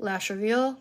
lash reveal.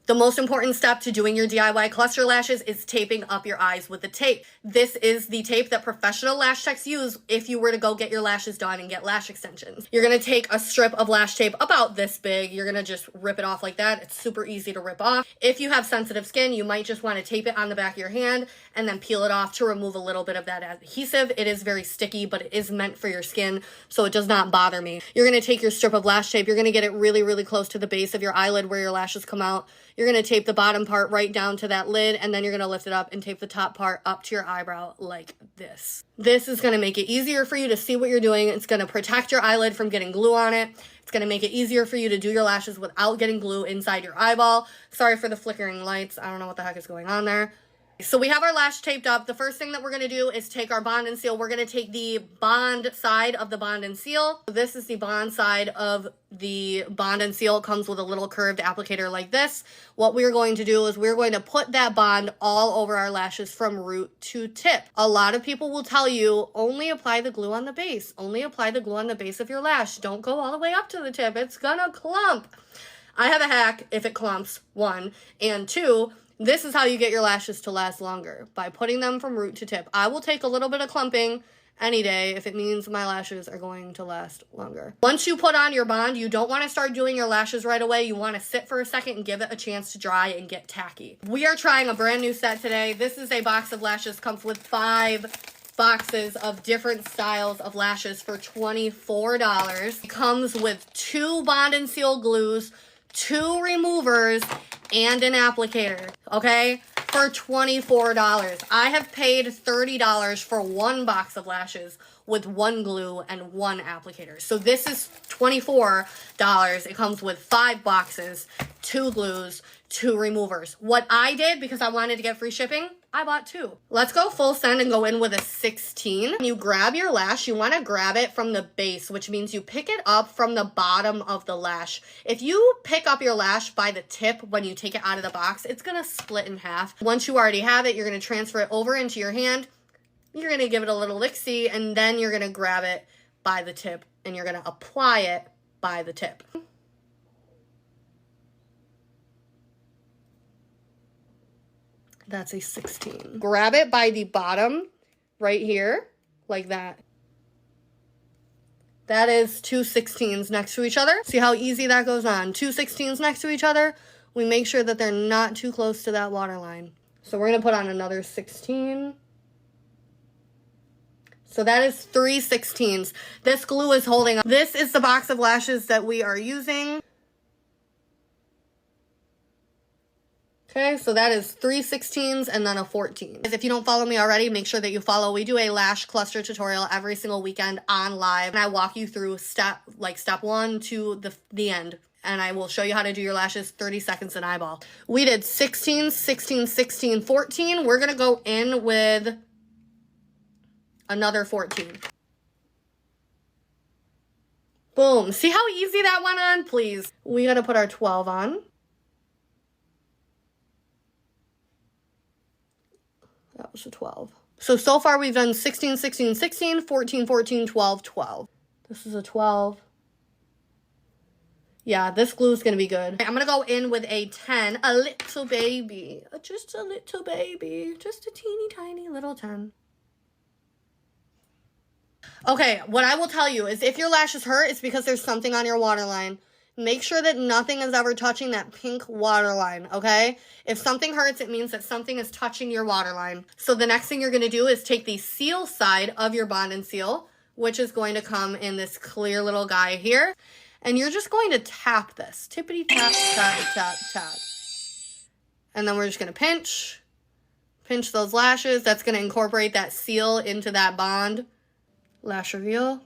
The most important step to doing your DIY cluster lashes is taping up your eyes with the tape. This is the tape that professional lash techs use if you were to go get your lashes done and get lash extensions. You're gonna take a strip of lash tape about this big. You're gonna just rip it off like that. It's super easy to rip off. If you have sensitive skin, you might just wanna tape it on the back of your hand and then peel it off to remove a little bit of that adhesive. It is very sticky, but it is meant for your skin, so it does not bother me. You're gonna take your strip of lash tape. You're gonna get it really, really close to the base of your eyelid where your lashes come out. You're going to tape the bottom part right down to that lid, and then you're going to lift it up and tape the top part up to your eyebrow like this. This is going to make it easier for you to see what you're doing. It's going to protect your eyelid from getting glue on it. It's going to make it easier for you to do your lashes without getting glue inside your eyeball. Sorry for the flickering lights. I don't know what the heck is going on there. So we have our lash taped up. The first thing that we're going to do is take our Bond and Seal. We're going to take the Bond side of the Bond and Seal. This is the Bond side of the Bond and Seal. It comes with a little curved applicator like this. What we're going to do is we're going to put that Bond all over our lashes from root to tip. A lot of people will tell you, only apply the glue on the base. Only apply the glue on the base of your lash. Don't go all the way up to the tip. It's gonna clump. I have a hack if it clumps, 1. And 2, this is how you get your lashes to last longer, by putting them from root to tip. I will take a little bit of clumping any day if it means my lashes are going to last longer. Once you put on your Bond, you don't want to start doing your lashes right away. You want to sit for a second and give it a chance to dry and get tacky. We are trying a brand new set today. This is a box of lashes. Comes with 5 boxes of different styles of lashes for $24. It comes with 2 Bond and Seal glues, 2 removers, and an applicator, okay, for $24. I have paid $30 for 1 box of lashes with 1 glue and 1 applicator. So this is $24. It comes with 5 boxes, 2 glues, 2 removers. What I did, because I wanted to get free shipping, I bought 2. Let's go full send and go in with a 16. You grab your lash. You want to grab it from the base, which means you pick it up from the bottom of the lash. If you pick up your lash by the tip when you take it out of the box, it's going to split in half. Once you already have it, you're going to transfer it over into your hand. You're going to give it a little lick-see, and then you're going to grab it by the tip, and you're going to apply it by the tip. That's a 16. Grab it by the bottom right here, like that. That is 2 16s next to each other. See how easy that goes on? 2 16s next to each other. We make sure that they're not too close to that water line. So we're going to put on another 16. So that is 3 16s. This glue is holding up. This is the box of lashes that we are using. Okay, so that is 3 16s and then a 14. If you don't follow me already, make sure that you follow. We do a lash cluster tutorial every single weekend on live, and I walk you through step 1 to the end, and I will show you how to do your lashes 30 seconds an eyeball. We did 16, 16, 16, 14. We're gonna go in with another 14. Boom. See how easy that went on? Please. We gotta put our 12 on. That was a 12. So far we've done 16, 16, 16, 14, 14, 12, 12. This is a 12. Yeah, this glue is going to be good. I'm going to go in with a 10, a little baby. Just a little baby. Just a teeny tiny little 10. Okay, what I will tell you is if your lashes hurt, it's because there's something on your waterline. Make sure that nothing is ever touching that pink waterline, okay? If something hurts, it means that something is touching your waterline. So the next thing you're going to do is take the Seal side of your Bond and Seal, which is going to come in this clear little guy here. And you're just going to tap this. Tippity tap, tap, tap, tap. And then we're just going to pinch those lashes. That's going to incorporate that Seal into that Bond. Lash reveal.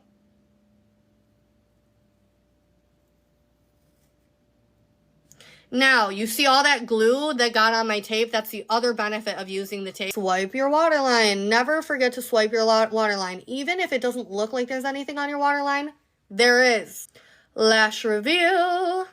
Now, you see all that glue that got on my tape? That's the other benefit of using the tape. Swipe your waterline. Never forget to swipe your waterline. Even if it doesn't look like there's anything on your waterline, there is. Lash reveal.